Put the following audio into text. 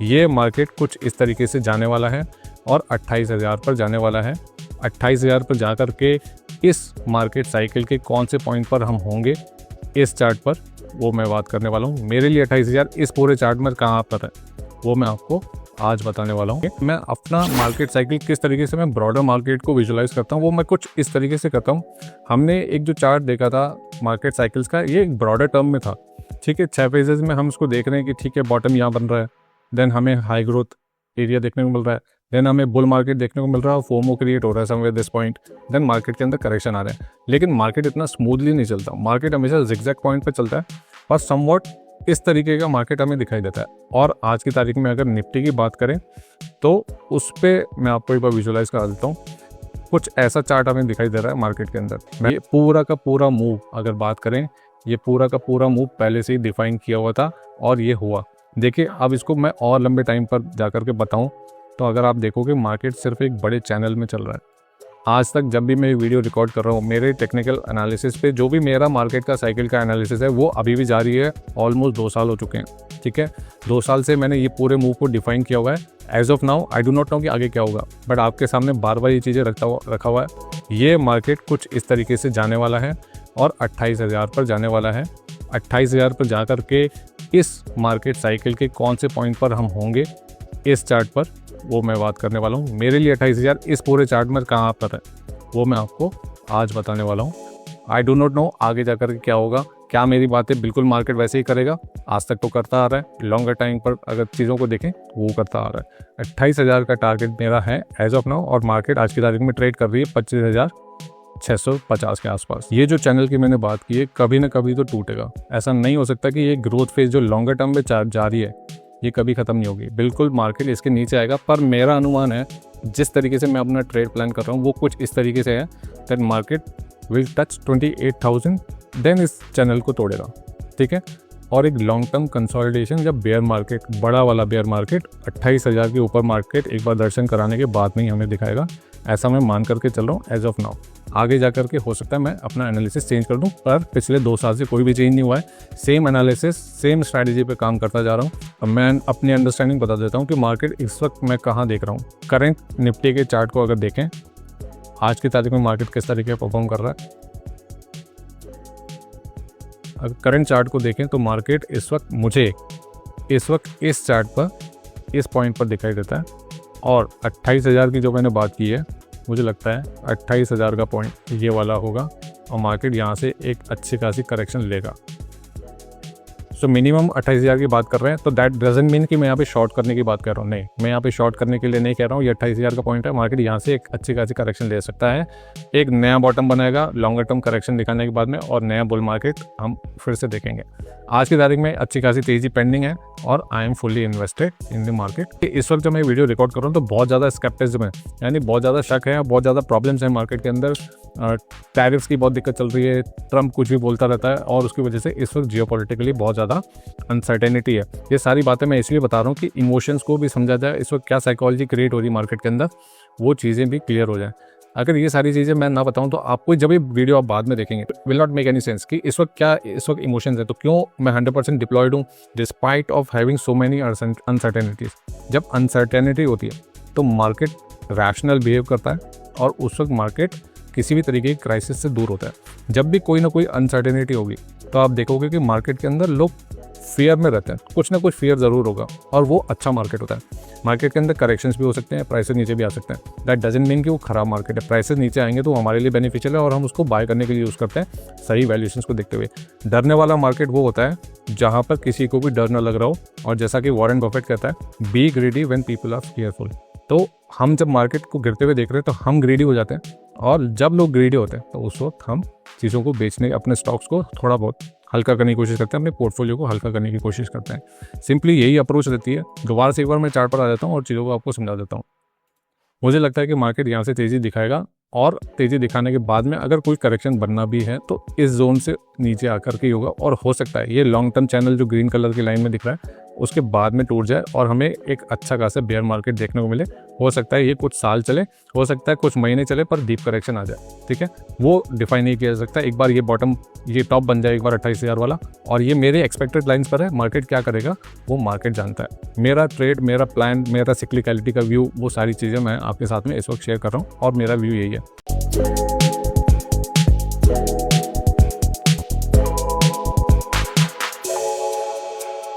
ये मार्केट कुछ इस तरीके से जाने वाला है और 28,000 पर जाने वाला है। 28,000 पर जा कर के इस मार्केट साइकिल के कौन से पॉइंट पर हम होंगे इस चार्ट पर, वो मैं बात करने वाला हूँ। मेरे लिए 28,000 इस पूरे चार्ट में कहाँ पर है वो मैं आपको आज बताने वाला हूँ। मैं अपना मार्केट साइकिल किस तरीके से मैं ब्रॉडर मार्केट को विजुलाइज करता हूँ वो मैं कुछ इस तरीके से करता हूँ। हमने एक जो चार्ट देखा था मार्केट साइकिल्स का, ये एक ब्रॉडर टर्म में था, ठीक है। 6 फेजेस में हम उसको देख रहे हैं कि ठीक है बॉटम यहाँ बन रहा है, देन हमें हाई ग्रोथ एरिया देखने को मिल रहा है, देन हमें बुल मार्केट देखने को मिल रहा है, फोमो क्रिएट हो रहा है somewhere this point, then market के अंदर करेक्शन आ रहा है। लेकिन मार्केट इतना स्मूथली नहीं चलता, मार्केट हमेशा जिगजैग पॉइंट पर चलता है और समवॉट इस तरीके का मार्केट हमें दिखाई देता है। और आज की तारीख में अगर निफ्टी की बात करें तो उस पर मैं आपको एक बार विजुलाइज करा देता हूँ। कुछ ऐसा चार्ट हमें दिखाई दे रहा है मार्केट के अंदर। मैं पूरा का पूरा मूव अगर बात करें, ये पूरा का पूरा मूव पहले से ही डिफाइन किया हुआ था और ये हुआ। देखिए अब इसको मैं और लंबे टाइम पर जाकर के बताऊं तो अगर आप देखोगे मार्केट सिर्फ एक बड़े चैनल में चल रहा है। आज तक जब भी मैं वीडियो रिकॉर्ड कर रहा हूँ, मेरे टेक्निकल एनालिसिस पे जो भी मेरा मार्केट का साइकिल का एनालिसिस है वो अभी भी जारी है। ऑलमोस्ट 2 साल हो चुके हैं, ठीक है। 2 साल से मैंने ये पूरे मूव को डिफाइन किया हुआ है। As of now I do not know कि आगे क्या होगा, बट आपके सामने बार बार ये चीज़ें रखा हुआ है। ये मार्केट कुछ इस तरीके से जाने वाला है और 28,000 पर जाने वाला है। 28,000 पर जा कर के इस मार्केट साइकिल के कौन से पॉइंट पर हम होंगे इस चार्ट पर, वो मैं बात करने वाला हूँ। मेरे लिए 28,000 इस पूरे चार्ट में कहाँ पर है वो मैं आपको आज बताने वाला हूँ। आई डू नॉट नो आगे जाकर के क्या होगा, क्या मेरी बातें बिल्कुल मार्केट वैसे ही करेगा। आज तक तो करता आ रहा है, लॉन्गर टाइम पर अगर चीज़ों को देखें वो करता आ रहा है। 28,000 का टारगेट मेरा है एज ऑफ नाउ और मार्केट आज की तारीख में ट्रेड कर रही है 25,650 के आसपास। ये जो चैनल की मैंने बात की है कभी ना कभी तो टूटेगा। ऐसा नहीं हो सकता कि ये ग्रोथ फेज जो लॉन्गर टर्म में जारी है ये कभी ख़त्म नहीं होगी। बिल्कुल मार्केट इसके नीचे आएगा, पर मेरा अनुमान है जिस तरीके से मैं अपना ट्रेड प्लान कर रहा हूँ वो कुछ इस तरीके से है that market will touch 28,000 then इस चैनल को तोड़ेगा, ठीक है। और एक लॉन्ग टर्म कंसोलिडेशन, जब बेयर मार्केट, बड़ा वाला बेयर मार्केट 28,000 के ऊपर मार्केट एक बार दर्शन कराने के बाद में ही हमें दिखाएगा, ऐसा मैं मान करके चल रहा हूँ एज ऑफ नाउ। आगे जा करके हो सकता है मैं अपना एनालिसिस चेंज कर दूं, पर पिछले 2 साल से कोई भी चेंज नहीं हुआ है। सेम एनालिसिस सेम स्ट्रैटेजी पे काम करता जा रहा हूँ। अब मैं अपनी अंडरस्टैंडिंग बता देता हूँ कि मार्केट इस वक्त मैं कहाँ देख रहा हूँ। करंट निफ्टी के चार्ट को अगर देखें, आज की तारीख में मार्केट किस तरीके का परफॉर्म कर रहा है। अगर करंट चार्ट को देखें तो मार्केट इस वक्त मुझे इस चार्ट पर इस पॉइंट पर दिखाई देता है और 28,000 की जो मैंने बात की है मुझे लगता है 28,000 का पॉइंट ये वाला होगा और मार्केट यहाँ से एक अच्छी खासी करेक्शन लेगा। सो मिनिमम 28,000 की बात कर रहे हैं तो दैट डजंट मीन कि मैं यहाँ पे शॉर्ट करने की बात कर रहा हूँ। नहीं, मैं यहाँ पे शॉर्ट करने के लिए नहीं कह रहा हूँ। ये 28,000 का पॉइंट है, मार्केट यहाँ से एक अच्छी खासी करेक्शन ले सकता है, एक नया बॉटम बनाएगा लॉन्गर टर्म करेक्शन दिखाने के बाद में, और नया बुल मार्केट हम फिर से देखेंगे। आज की तारीख में अच्छी खासी तेज़ी पेंडिंग है और I am fully invested in the market. इस वक्त जब मैं वीडियो रिकॉर्ड कर रहा हूँ तो बहुत ज़्यादा स्केप्टिज्म है, यानी बहुत ज़्यादा शक है, बहुत ज़्यादा प्रॉब्लम्स हैं मार्केट के अंदर। टैरिफ्स की बहुत दिक्कत चल रही है, ट्रम्प कुछ भी बोलता रहता है और उसकी वजह से इस वक्त जियोपॉलिटिकली बहुत ज़्यादा अनसर्टेनिटी है। ये सारी बातें मैं इसलिए बता रहा हूँ कि इमोशंस को भी समझा जाए, इस वक्त क्या साइकोलॉजी क्रिएट हो रही है मार्केट के अंदर, वो चीज़ें भी क्लियर हो जाए। अगर ये सारी चीज़ें मैं ना बताऊं तो आपको जब ये वीडियो आप बाद में देखेंगे will not make any sense कि इस वक्त इमोशंस है, तो क्यों मैं 100% डिप्लॉयड हूँ despite of having so many uncertainties. जब अनसर्टेनिटी होती है तो मार्केट रैशनल बिहेव करता है और उस वक्त मार्केट किसी भी तरीके की क्राइसिस से दूर होता है। जब भी कोई ना कोई अनसर्टेनिटी होगी तो आप देखोगे कि मार्केट के अंदर लोग फियर में रहते हैं, कुछ ना कुछ फियर ज़रूर होगा और वो अच्छा मार्केट होता है। मार्केट के अंदर करेक्शंस भी हो सकते हैं, प्राइसेस नीचे भी आ सकते हैं। दैट डजंट मीन कि वो खराब मार्केट है। प्राइसेस नीचे आएंगे तो हमारे लिए बेनिफिशियल है और हम उसको बाय करने के लिए यूज़ करते हैं सही वैल्यूएशंस को देखते हुए। डरने वाला मार्केट वो होता है जहाँ पर किसी को भी डर न लग रहा हो, और जैसा कि वॉरेन बफेट कहता है, be greedy when people are fearful. तो हम जब मार्केट को गिरते हुए देख रहे हैं तो हम ग्रीडी हो जाते हैं, और जब लोग ग्रीडी होते हैं तो उस वक्त हम चीज़ों को बेचने, अपने स्टॉक्स को थोड़ा बहुत हल्का करने की कोशिश करते हैं, अपने पोर्टफोलियो को हल्का करने की कोशिश करते हैं। सिंपली यही अप्रोच रहती है। दोबारा से एक बार मैं चार्ट पर आ जाता हूँ और चीज़ों को आपको समझा देता हूँ। मुझे लगता है कि मार्केट यहाँ से तेज़ी दिखाएगा और तेज़ी दिखाने के बाद में अगर कोई करेक्शन बनना भी है तो इस जोन से नीचे आकर के ही होगा, और हो सकता है ये लॉन्ग टर्म चैनल जो ग्रीन कलर की लाइन में दिख रहा है उसके बाद में टूट जाए और हमें एक अच्छा खासा बेयर मार्केट देखने को मिले। हो सकता है ये कुछ साल चले, हो सकता है कुछ महीने चले, पर डीप करेक्शन आ जाए, ठीक है, वो डिफाइन नहीं किया जा सकता। एक बार ये बॉटम, ये टॉप बन जाए एक बार 28,000 वाला, और ये मेरे एक्सपेक्टेड लाइंस पर है। मार्केट क्या करेगा वो मार्केट जानता है। मेरा ट्रेड, मेरा प्लान, मेरा सिक्लिकलिटी का व्यू, वो सारी चीज़ें मैं आपके साथ में इस वक्त शेयर कर रहा हूँ और मेरा व्यू यही है।